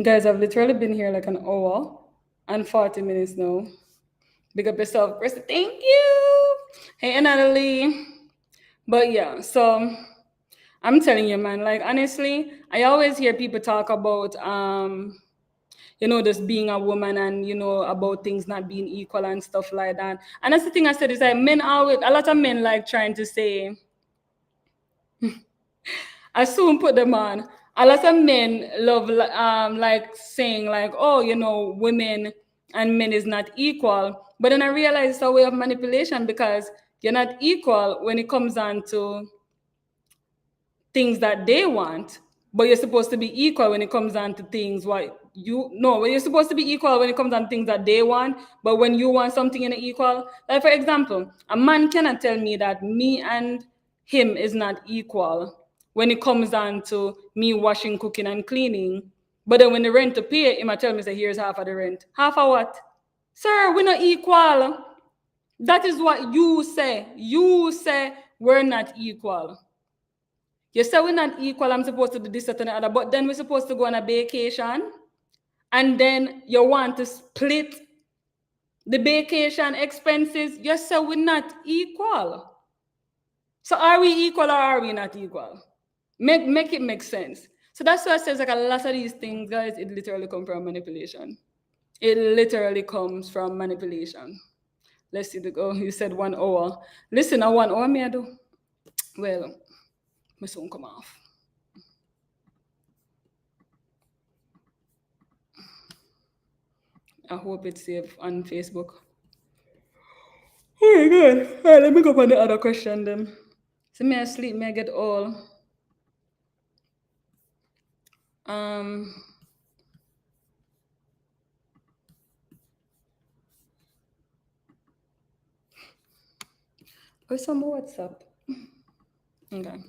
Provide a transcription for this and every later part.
Guys, I've literally been here like an hour and 40 minutes now. Big up yourself, Chris. Thank you. Hey, Natalie. But yeah, so I'm telling you, man, like honestly, I always hear people talk about just being a woman and about things not being equal and stuff like that. And that's the thing I said is like men always a lot of men like trying to say, I soon put them on. A lot of men love like saying like, oh, women and men is not equal. But then I realize it's a way of manipulation because you're not equal when it comes on to things that they want, but you're supposed to be equal when it comes down to things what you no, when you're supposed to be equal when it comes down to things that they want, but when you want something in equal, like for example, a man cannot tell me that me and him is not equal when it comes down to me washing, cooking, and cleaning. But then when the rent to pay, he might tell me, say, here's half of the rent. Half of what? Sir, we're not equal. That is what you say. You say we're not equal. You say we're not equal, I'm supposed to do this, that, and the other, but then we're supposed to go on a vacation, and then you want to split the vacation expenses. You say we're not equal. So are we equal or are we not equal? Make it make sense. So that's why I says like a lot of these things, guys, it literally comes from manipulation. It literally comes from manipulation. Let's see the go. You said 1 hour. Listen, a 1 hour me I do. Well, my soon come off. I hope it's safe on Facebook. Oh my god. All right, let me go on the other question then. So may I sleep, may I get all. Um Where's some more WhatsApp? Okay.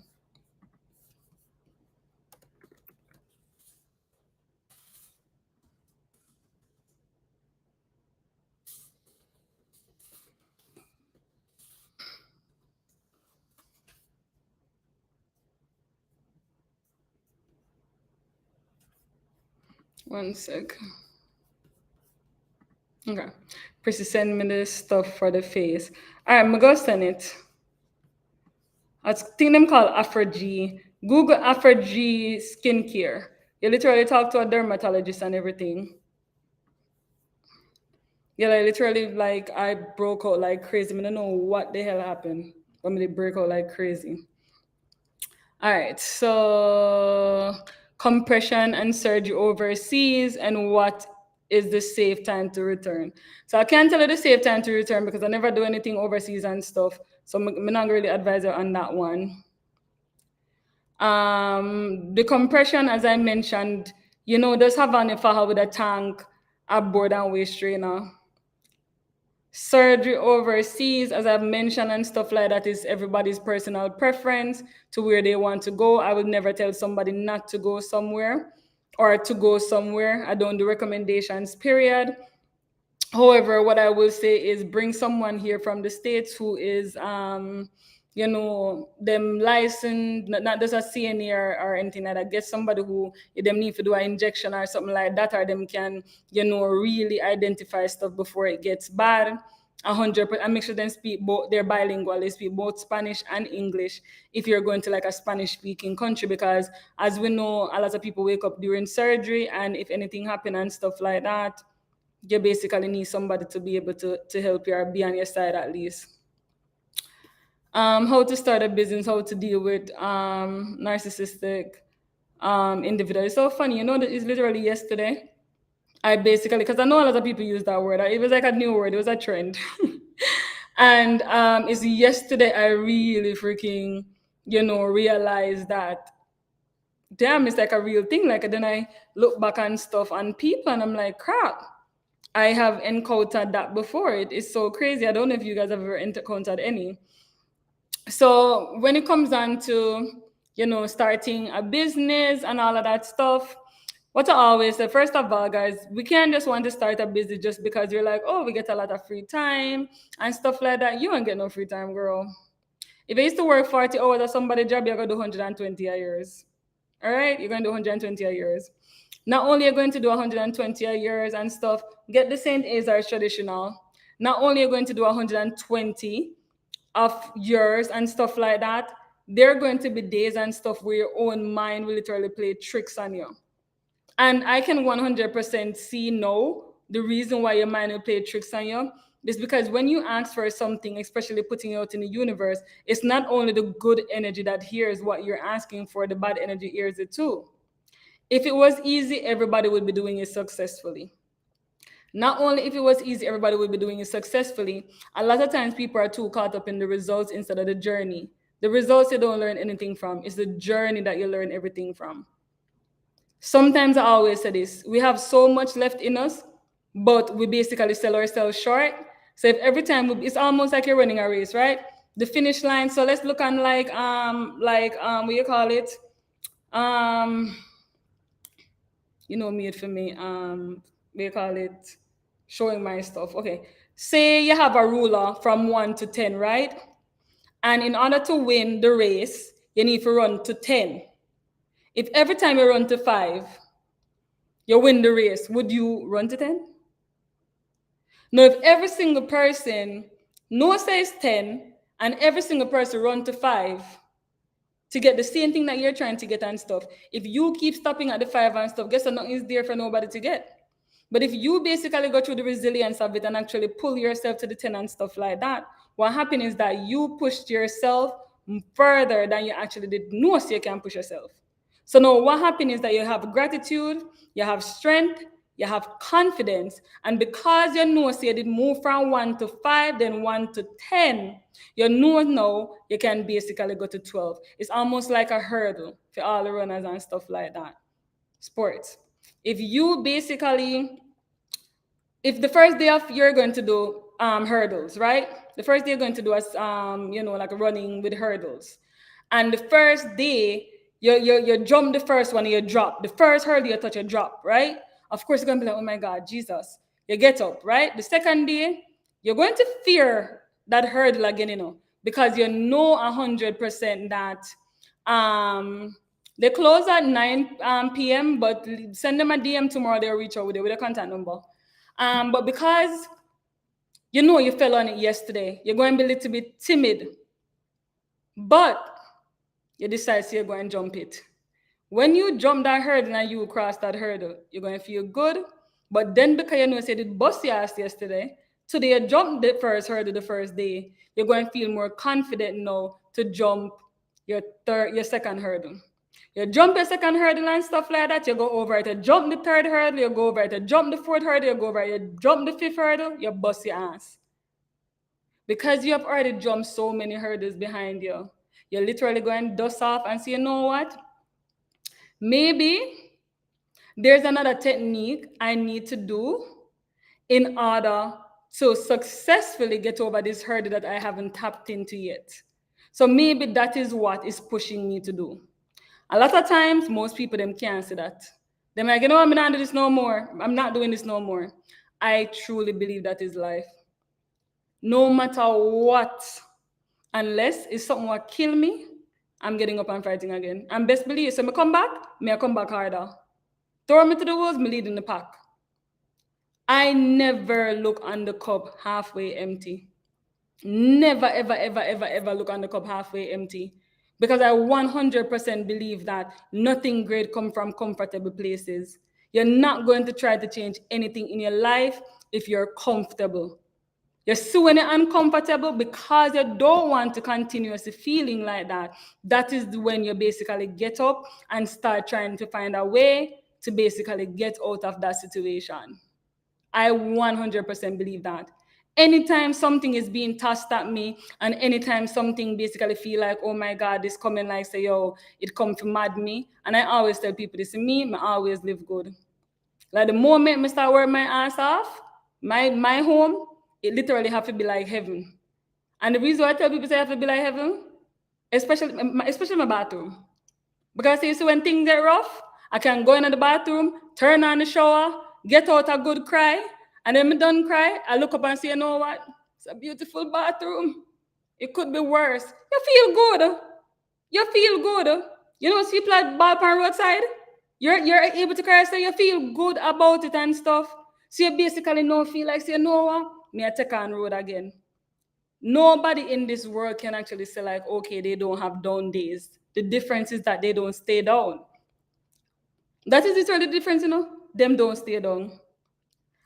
One sec. Okay. Prissy send me the stuff for the face. Alright, I'm gonna send it. I think them called Afro-G. Google Afro-G skincare. You literally talk to a dermatologist and everything. Yeah, like literally, like I broke out like crazy. I don't know what the hell happened, but me break out like crazy. All right, so compression and surgery overseas, and what is the safe time to return? So I can't tell you the safe time to return because I never do anything overseas and stuff. So I'm not really advise you on that one. The compression, as I mentioned, does have an faha with a tank, a board and waist trainer. Surgery overseas, as I've mentioned, and stuff like that is everybody's personal preference to where they want to go. I would never tell somebody not to go somewhere or to go somewhere. I don't do recommendations, period. However, what I will say is bring someone here from the States who is them licensed, not just a CNA or anything like that. Get somebody who, if them need to do an injection or something like that, or them can, really identify stuff before it gets bad. 100%, and make sure them speak both, they're bilingual, they speak both Spanish and English if you're going to like a Spanish speaking country, because as we know, a lot of people wake up during surgery, and if anything happen and stuff like that, you basically need somebody to be able to help you or be on your side at least. How to start a business, how to deal with narcissistic individuals. It's so funny, that it's literally yesterday. I basically, because I know a lot of people use that word. It was like a new word. It was a trend. And it's yesterday I really freaking, realized that, damn, it's like a real thing. Like, then I look back and stuff on people and I'm like, crap, I have encountered that before. It is so crazy. I don't know if you guys have ever encountered any. So when it comes down to, starting a business and all of that stuff, what I always say, first of all, guys, we can't just want to start a business just because you're like, oh, we get a lot of free time and stuff like that. You don't get no free time, girl. If I used to work 40 hours at somebody's job, you're going to do 120 a years. All right? You're going to do 120 a years. Not only are you going to do 120 years and stuff, get the Saint A's are traditional. Not only are you going to do 120 of years and stuff like that, there are going to be days and stuff where your own mind will literally play tricks on you. And I can 100% see no, the reason why your mind will play tricks on you is because when you ask for something, especially putting it out in the universe, it's not only the good energy that hears what you're asking for, the bad energy hears it too. If it was easy, everybody would be doing it successfully. Not only if it was easy, everybody would be doing it successfully. A lot of times people are too caught up in the results instead of the journey. The results you don't learn anything from. It's the journey that you learn everything from. Sometimes I always say this, we have so much left in us, but we basically sell ourselves short. So if every time it's almost like you're running a race, right? The finish line. So let's look on what you call it? Um made for me. What you call it? Showing my stuff. Okay. Say you have a ruler from 1 to 10, right? And in order to win the race, you need to run to 10. If every time you run to 5, you win the race, would you run to 10? Now, if every single person says 10 and every single person run to 5 to get the same thing that you're trying to get and stuff, if you keep stopping at the 5 and stuff, guess what? Nothing is there for nobody to get. But if you basically go through the resilience of it and actually pull yourself to the 10 and stuff like that, what happened is that you pushed yourself further than you actually did know so you can push yourself. So now what happened is that you have gratitude, you have strength, you have confidence, and because you know so you did move from 1 to 5, then 1 to 10, you know now you can basically go to 12. It's almost like a hurdle for all the runners and stuff like that. Sports. If the first day of you're going to do hurdles, right? The first day you're going to do like running with hurdles. And the first day, you jump the first one, you drop. The first hurdle you touch, you drop, right? Of course, you're going to be like, oh my God, Jesus. You get up, right? The second day, you're going to fear that hurdle again, because you know 100% that they close at 9 p.m., but send them a DM tomorrow, they'll reach out with a contact number. But because you fell on it yesterday, you're going to be a little bit timid. But you decide you're going to jump it. When you jump that hurdle and you cross that hurdle, you're going to feel good. But then because you said it bust your ass yesterday, today you jumped the first hurdle the first day, you're going to feel more confident now to jump your second hurdle. You jump your second hurdle and stuff like that, you go over it. You jump the third hurdle, you go over it. You jump the fourth hurdle, you go over it. You jump the fifth hurdle, you bust your ass. Because you have already jumped so many hurdles behind you, you're literally going to dust off and say, you know what? Maybe there's another technique I need to do in order to successfully get over this hurdle that I haven't tapped into yet. So maybe that is what is pushing me to do. A lot of times, most people, them can't say that. They're like, I'm not doing this no more. I'm not doing this no more. I truly believe that is life. No matter what, unless it's something that kill me, I'm getting up and fighting again. And best believe, so I come back harder. Throw me to the wolves, me leading the pack. I never look on the cup halfway empty. Never, ever, ever, ever, ever look on the cup halfway empty. Because I 100% believe that nothing great comes from comfortable places. You're not going to try to change anything in your life if you're comfortable. You're so uncomfortable because you don't want to continuously feeling like that. That is when you basically get up and start trying to find a way to basically get out of that situation. I 100% believe that. Anytime something is being tossed at me and anytime something basically feel like, oh my God, this coming like say, yo, it come to mad me. And I always tell people this, I always live good. Like the moment I start working my ass off, my home, it literally have to be like heaven. And the reason why I tell people say I have to be like heaven, especially my bathroom. Because you see when things get rough, I can go into the bathroom, turn on the shower, get out a good cry, and then I done cry, I look up and say, you know what? It's a beautiful bathroom. It could be worse. You feel good. You feel good. You know, people like ball on roadside. You're able to cry, so you feel good about it and stuff. So you basically no feel like, say, you know what? Me I take on road again. Nobody in this world can actually say like, okay, they don't have down days. The difference is that they don't stay down. That is literally the difference, Them don't stay down.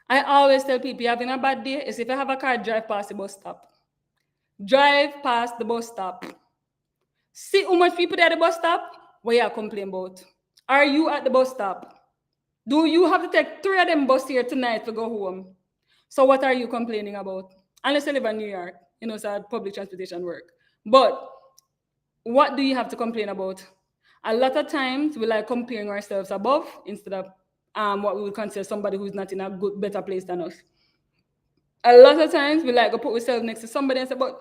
I always tell people, having a bad day is if you have a car, drive past the bus stop. Drive past the bus stop. See how much people there at the bus stop? What you are complaining about? Are you at the bus stop? Do you have to take 3 of them bus here tonight to go home? So what are you complaining about? Unless you live in New York, so public transportation work. But what do you have to complain about? A lot of times we like comparing ourselves above instead of what we would consider somebody who's not in a good, better place than us. A lot of times we like to put ourselves next to somebody and say, but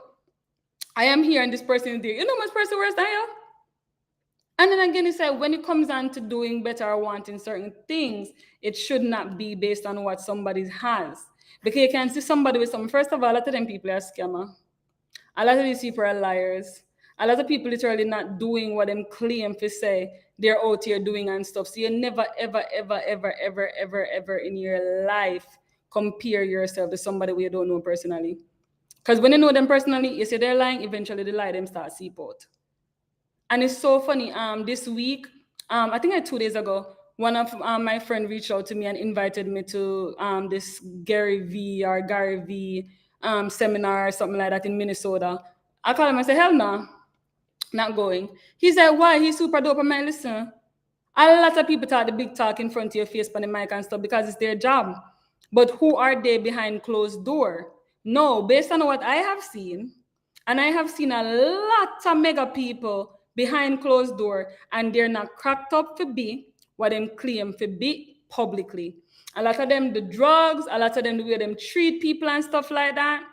I am here and this person is there. You know much person worse than you? And then again, it's like when it comes on to doing better or wanting certain things, it should not be based on what somebody has. Because you can see somebody with something. First of all, a lot of them people are scammer. A lot of these people are liars. A lot of people literally not doing what them claim to say they're out here doing and stuff. So you never, ever, ever, ever, ever, ever, ever in your life compare yourself to somebody we don't know personally. Because when you know them personally, you say they're lying, eventually the lie them start seep out. And it's so funny. This week, I think 2 days ago, one of my friend reached out to me and invited me to this Gary V seminar or something like that in Minnesota. I called him and said, hell no, not going. He said, why? He's super dope. I'm like, listen, a lot of people talk the big talk in front of your face on the mic and stuff because it's their job. But who are they behind closed door? No, based on what I have seen, and I have seen a lot of mega people behind closed door, and they're not cracked up to be what them claim to be publicly. A lot of them, the drugs, a lot of them, the way them treat people and stuff like that,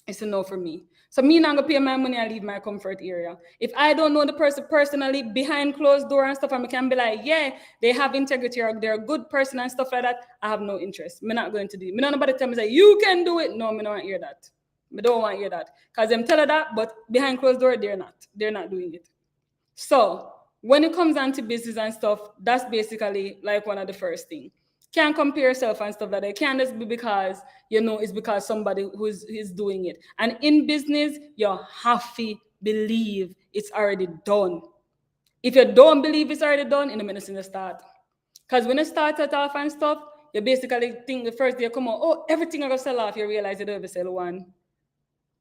it's a no for me. So me not gonna pay my money and leave my comfort area. If I don't know the person personally behind closed door and stuff, and I can be like, yeah, they have integrity or they're a good person and stuff like that, I have no interest. I'm not going to do it. Me not nobody tell me say, you can do it. No, me don't want to hear that. I don't want to hear that. Because them tell her that, but behind closed door, they're not. They're not doing it. So when it comes down to business and stuff, that's basically like one of the first things. Can't compare yourself and stuff like that. It can't just be because, it's because somebody who's doing it. And in business, you have to believe it's already done. If you don't believe it's already done, in the minute in the start. Because when you start it off and stuff, you basically think the first day you come out, oh, everything I gonna sell off, you realize you don't ever sell one.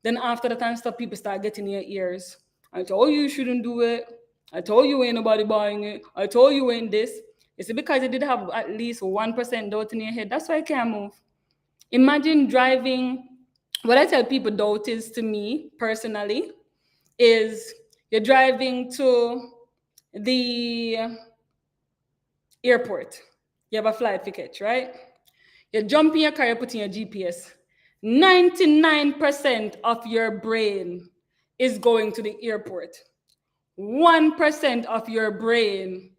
Then after that and stuff, people start getting in your ears. I told you shouldn't do it. I told you ain't nobody buying it. I told you ain't this. It's because you did have at least 1% doubt in your head. That's why I can't move. Imagine driving. What I tell people doubt is to me personally is you're driving to the airport. You have a flight ticket, right? You jump in your car, you put in your GPS. 99% of your brain is going to the airport. 1% of your brain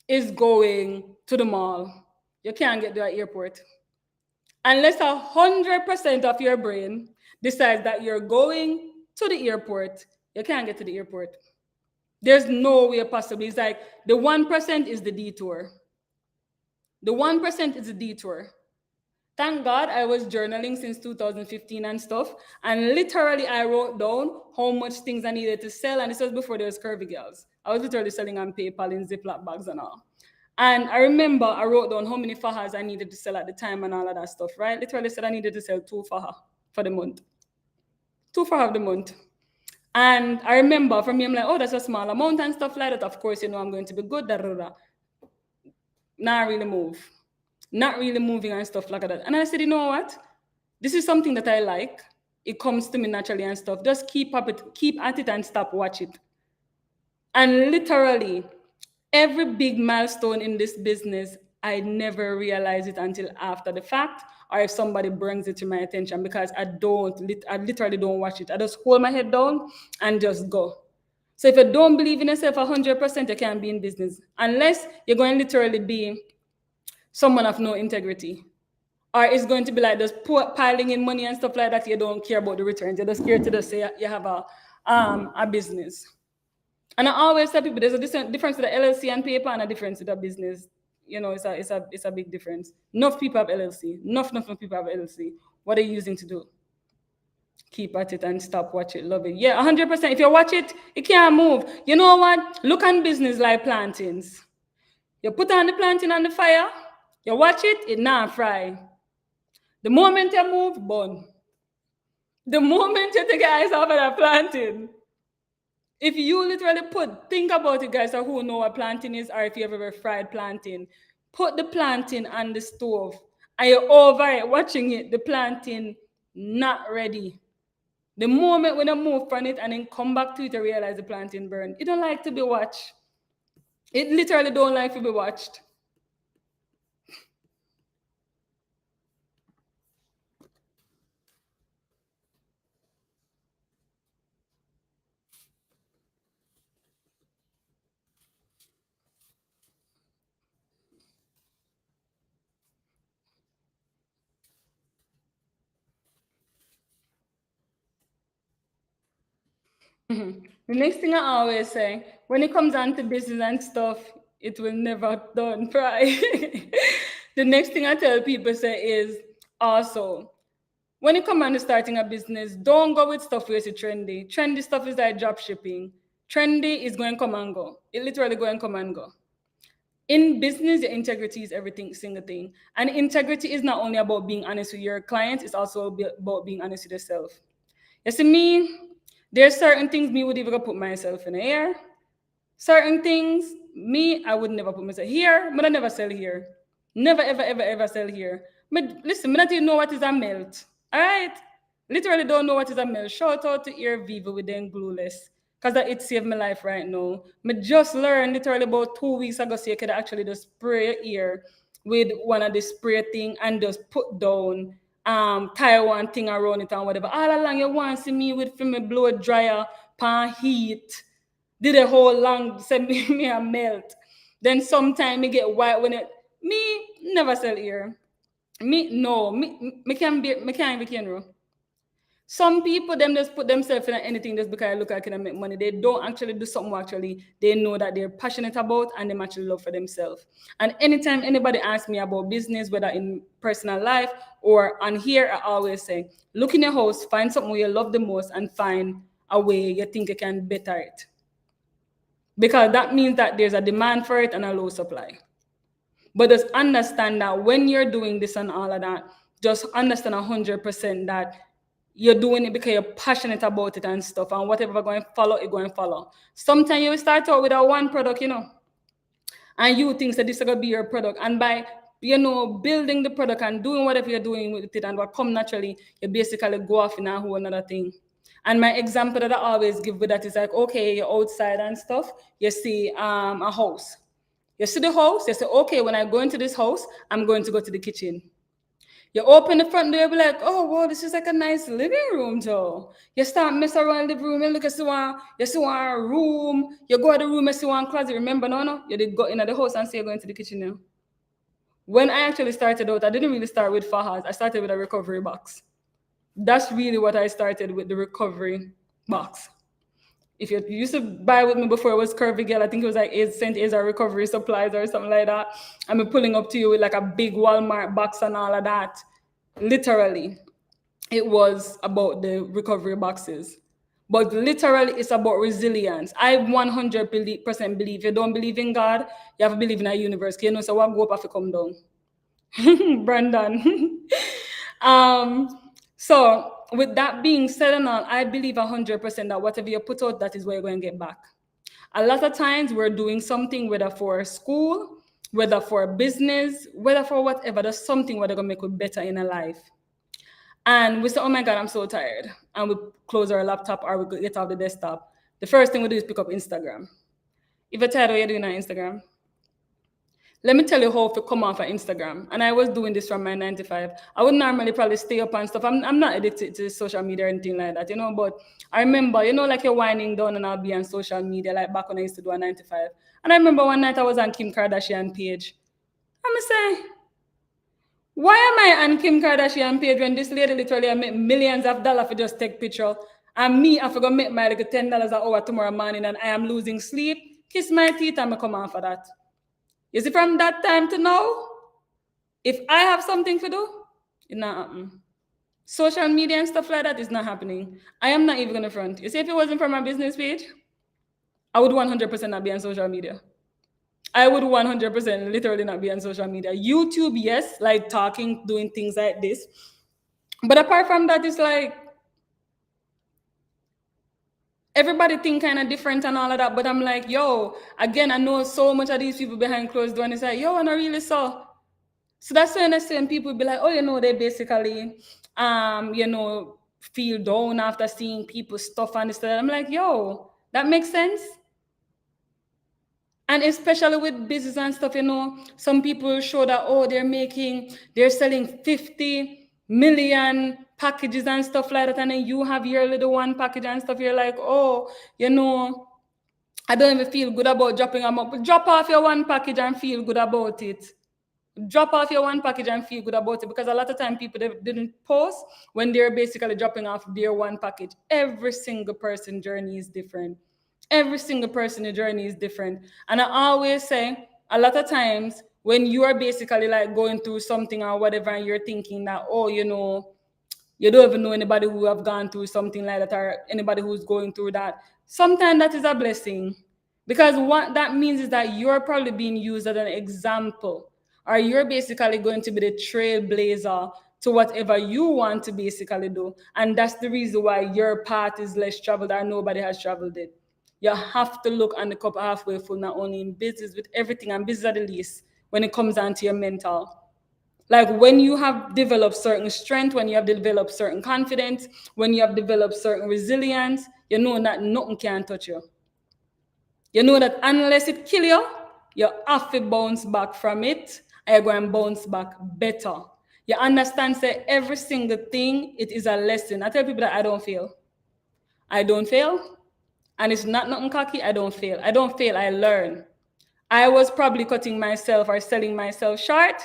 is going to the mall. You can't get to the airport. Unless 100% of your brain decides that you're going to the airport, you can't get to the airport. There's no way possible. It's like the 1% is the detour. The 1% is the detour. Thank God I was journaling since 2015 and stuff. And literally I wrote down how much things I needed to sell. And this was before there was Curvy Girls. I was literally selling on PayPal in Ziploc bags and all. And I remember I wrote down how many fahas I needed to sell at the time and all of that stuff, right? Literally said I needed to sell 2 faha for the month. 2 faha of the month. And I remember for me, I'm like, oh, that's a small amount and stuff like that. Of course, I'm going to be good. Not really move. Not really moving and stuff like that. And I said, you know what? This is something that I like. It comes to me naturally and stuff. Just keep at it and stop watch it. And literally, every big milestone in this business, I never realize it until after the fact, or if somebody brings it to my attention, because I literally don't watch it. I just hold my head down and just go. So if you don't believe in yourself 100%, you can't be in business. Unless you're going to literally be someone of no integrity. Or it's going to be like just piling in money and stuff like that. You don't care about the returns. You're just scared to just say you have a business. And I always tell people there's a difference with the LLC and paper and a difference with a business. It's a big difference. Enough people have LLC. Enough people have LLC. What are you using to do? Keep at it and stop, watch it, love it. Yeah, 100%. If you watch it, it can't move. You know what? Look on business like plantings. You put on the planting on the fire, you watch it, it not fry. The moment you move, burn. The moment you take your eyes off of that planting, if you literally think about it, guys, or who know what planting is, or if you ever fried planting, put the planting on the stove, and you're over it, watching it, the planting not ready. The moment when I move from it and then come back to it, I realize the planting burned. It don't like to be watched. It literally don't like to be watched. Mhm. The next thing I always say, when it comes down to business and stuff, it will never done right. The next thing I tell people say is also, when it comes down to starting a business, don't go with stuff where it's trendy. Trendy stuff is like drop shipping. Trendy is going to come and go. It literally going to come and go. In business, your integrity is everything, single thing. And integrity is not only about being honest with your clients, it's also about being honest with yourself. You see, me, there's certain things me would even put myself in the air. Certain things, me, I would never put myself here, but I never sell here. Never, ever, ever, ever sell here. But listen, me not even know what is a melt. All right? Literally don't know what is a melt. Shout out to Ear Viva with them glueless. Because it saved my life right now. Me just learned literally about 2 weeks ago, so you could actually just spray your ear with one of the spray thing and just put down tie one thing around it and whatever. All along you want to see me with me blow dryer, pan heat, did a whole long send me a melt. Then sometime me get white when it me never sell ear. Me no, me can't even can. Some people them just put themselves in anything just because I look like I can make money. They don't actually do something actually they know that they're passionate about and they actually love for themselves. And anytime anybody asks me about business, whether in personal life or on here, I always say, look in your house, find something where you love the most and find a way you think you can better it. Because that means that there's a demand for it and a low supply. But just understand that when you're doing this and all of that, just understand 100% that you're doing it because you're passionate about it and stuff, and whatever going to follow, you're going to follow. Sometimes you start out with a one product, and you think that this is going to be your product. And by, building the product and doing whatever you're doing with it and what come naturally, you basically go off in a whole another thing. And my example that I always give with that is like, okay, you're outside and stuff, you see a house. You see the house, you say, okay, when I go into this house, I'm going to go to the kitchen. You open the front door, you be like, oh, wow, this is like a nice living room, though. You start messing around the room, you look at you see one room, you go to the room, you see one closet. Remember, no, you did go into the house and say you're going to the kitchen now. When I actually started out, I didn't really start with Fahad. I started with a recovery box. That's really what I started with, the recovery box. If you used to buy with me before, it was Curvy Girl. I think it was like 8 cents is our recovery supplies or something like that. I'm pulling up to you with like a big Walmart box and all of that. Literally, it was about the recovery boxes. But literally, it's about resilience. I 100% believe. You don't believe in God, you have to believe in a universe. You know, so what go up if you come down. Brandon. So with that being said and all, I believe 100% that whatever you put out, that is what you're going to get back. A lot of times we're doing something, whether for school, whether for business, whether for whatever, there's something where they're going to make it better in a life. And we say, oh my God, I'm so tired. And we close our laptop or we get off the desktop. The first thing we do is pick up Instagram. If you're tired, what you're doing on Instagram? Let me tell you how to come off of Instagram. And I was doing this from my 9 to 5. I would normally probably stay up and stuff. I'm not addicted to social media or anything like that, but I remember, like you're winding down and I'll be on social media, like back when I used to do a 9 to 5. And I remember one night I was on Kim Kardashian page. I'm saying, why am I on Kim Kardashian page when this lady literally make millions of dollars for just take picture? And me, I forgot make my like $10 an hour tomorrow morning and I am losing sleep. Kiss my teeth and I come on for that. You see, from that time to now, if I have something to do, it not happen. Social media and stuff like that is not happening. I am not even gonna front. You see, if it wasn't for my business page, I would 100% not be on social media. I would 100% literally not be on social media. YouTube, yes, like talking, doing things like this. But apart from that, it's like everybody think kind of different and all of that. But I'm like, yo, again, I know so much of these people behind closed doors. And it's like, yo, I not really saw. So that's when I say people be like, oh, they basically, feel down after seeing people's stuff and stuff. I'm like, yo, that makes sense. And especially with business and stuff, some people show that, oh, they're selling 50 million packages and stuff like that. And then you have your little one package and stuff. You're like, oh, I don't even feel good about dropping them up. But drop off your one package and feel good about it. Drop off your one package and feel good about it, because a lot of time people didn't post when they're basically dropping off their one package. Every single person's journey is different. Every single person's journey is different. And I always say, a lot of times when you are basically like going through something or whatever, and you're thinking that, oh, you don't even know anybody who have gone through something like that, or anybody who's going through that. Sometimes that is a blessing, because what that means is that you're probably being used as an example, or you're basically going to be the trailblazer to whatever you want to basically do. And that's the reason why your path is less traveled or nobody has traveled it. You have to look on the cup halfway full, not only in business, with everything, and business at the least, when it comes down to your mental. Like when you have developed certain strength, when you have developed certain confidence, when you have developed certain resilience, you know that nothing can touch you. You know that unless it kill you, you have to bounce back from it, and you're going to bounce back better. You understand that every single thing, it is a lesson. I tell people that I don't fail. I don't fail. And it's not nothing cocky, I don't fail. I don't fail, I learn. I was probably cutting myself or selling myself short.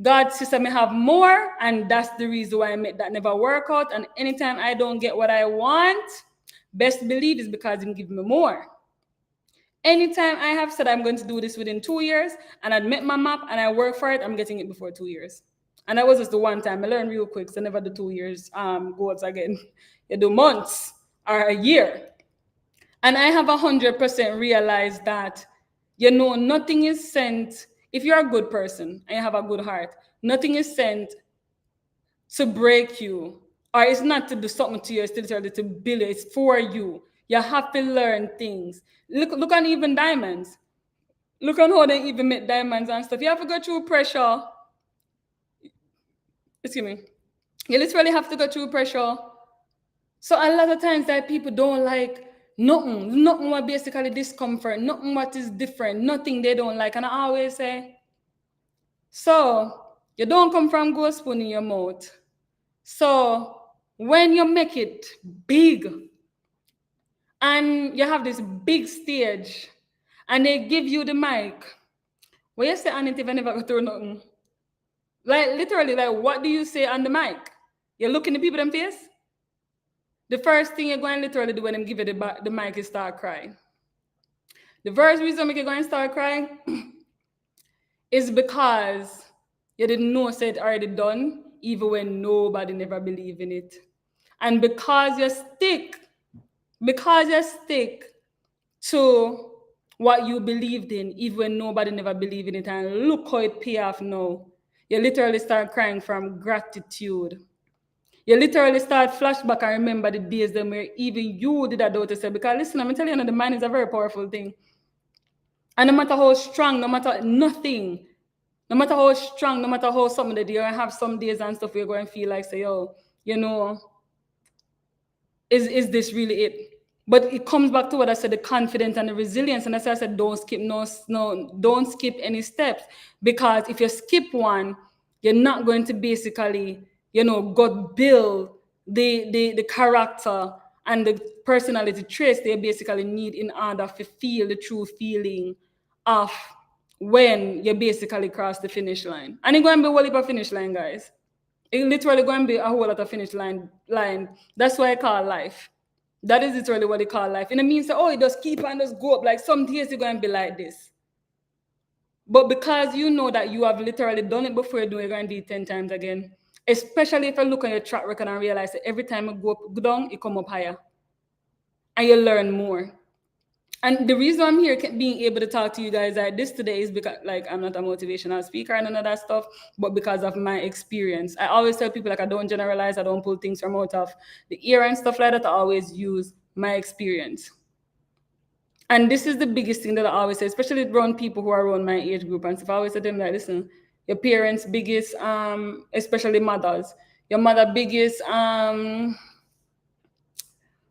God system may have more, and that's the reason why I made that never work out. And anytime I don't get what I want, best believe is because He give me more. Anytime I have said I'm going to do this within 2 years, and I met my map and I work for it, I'm getting it before 2 years. And that was just the one time. I learned real quick, so never do 2 years goals again. You do months or a year. And I have 100% realized that, nothing is sent. If you're a good person and you have a good heart, nothing is sent to break you, or it's not to do something to you, it's literally to build it. It's for you. You have to learn things. Look on even diamonds. Look on how they even make diamonds and stuff. You have to go through pressure. Excuse me. You literally have to go through pressure. So a lot of times that people don't like nothing what basically discomfort, nothing what is different, nothing they don't like. And I always say, so you don't come from gold spoon in your mouth. So when you make it big and you have this big stage and they give you the mic, what you say on it if I never go through nothing? Like literally, like what do you say on the mic? You look in the people in the face? The first thing you're going to literally do when them give you the mic is start crying. The first reason you're going to start crying is because you didn't know it already done, even when nobody never believed in it. And because you stick to what you believed in, even when nobody never believed in it, and look how it pay off now, you literally start crying from gratitude. You literally start flashback and remember the days them where even you did that doubt yourself. Because listen, I'm telling you, the mind is a very powerful thing. And no matter how strong, no matter nothing, no matter how strong, no matter how something that you have some days and stuff, you're going to feel like, say, yo, is this really it? But it comes back to what I said, the confidence and the resilience. And that's why I said, don't skip any steps. Because if you skip one, you're not going to basically, God build the character and the personality traits they basically need in order to feel the true feeling of when you basically cross the finish line. And it's going to be a whole heap of finish line, guys. It's literally going to be a whole lot of finish line. That's why I call life. That is literally what they call life. And it means that, oh, it just keep on just go up. Like some days you're going to be like this. But because you know that you have literally done it before, you're going to do it 10 times again. Especially if you look at your track record and realize that every time you go down, you come up higher. And you learn more. And the reason I'm here being able to talk to you guys like this today is because, like, I'm not a motivational speaker and none of that stuff, but because of my experience. I always tell people, like, I don't generalize, I don't pull things from out of the ear and stuff like that. I always use my experience. And this is the biggest thing that I always say, especially around people who are around my age group and stuff. I always say to them, like, listen, your parents' biggest, especially mothers, your mother biggest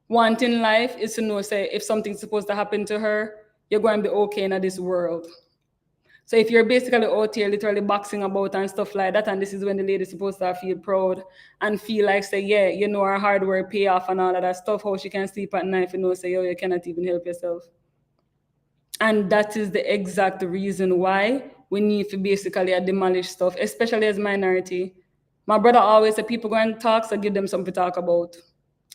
want in life is to know, say, if something's supposed to happen to her, you're going to be okay in this world. So if you're basically out here literally boxing about and stuff like that, and this is when the lady's supposed to feel proud and feel like, say, yeah, you know, her hard work pay off and all of that stuff, how she can sleep at night, you know, say, yo, you cannot even help yourself. And that is the exact reason why we need to basically demolish stuff, especially as minority. My brother always said, people go and talk, so give them something to talk about.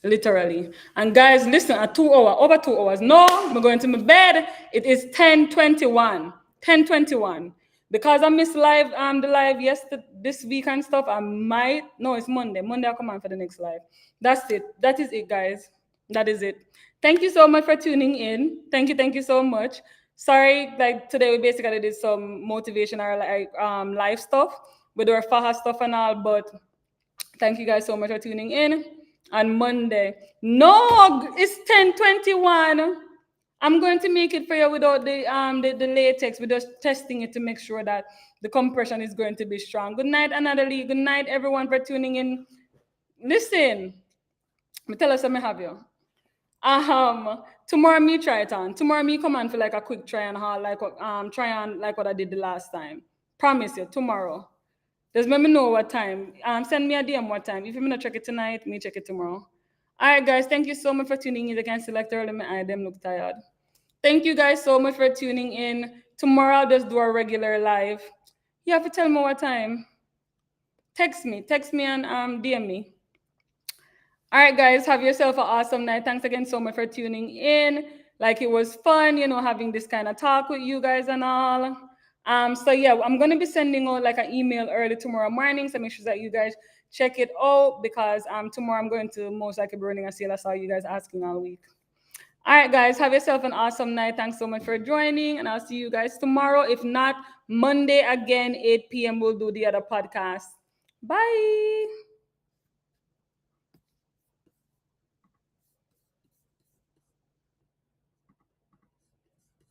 Literally. And guys, listen, at 2 hours, over 2 hours. No, I'm going to my bed. It is 10:21. 10:21. Because I missed the live yesterday, this week and stuff, I might. No, it's Monday. Monday I'll come on for the next live. That's it. That is it, guys. That is it. Thank you so much for tuning in. Thank you so much. Sorry, like today we basically did some motivational like live stuff. We do our Faha stuff and all, but thank you guys so much for tuning in on Monday. No, it's 10:21. I'm going to make it for you without the latex. We're just testing it to make sure that the compression is going to be strong. Good night, Anadalie. Good night, everyone, for tuning in. Listen, me tell us I have you. Tomorrow me try it on. Tomorrow me come on for like a quick try and haul, like try on like what I did the last time. Promise you, tomorrow. Just let me know what time. Send me a DM what time. If you're gonna check it tonight, me check it tomorrow. All right, guys. Thank you so much for tuning in. I can select early. My eye them look tired. Thank you guys so much for tuning in. Tomorrow I'll just do a regular live. You have to tell me what time. Text me and DM me. All right, guys. Have yourself an awesome night. Thanks again so much for tuning in. Like it was fun, you know, having this kind of talk with you guys and all. So yeah, I'm gonna be sending out like an email early tomorrow morning. So make sure that you guys check it out because tomorrow I'm going to most likely be running a sale. I saw you guys asking all week. All right, guys, have yourself an awesome night. Thanks so much for joining, and I'll see you guys tomorrow. If not, Monday again, 8 p.m. We'll do the other podcast. Bye.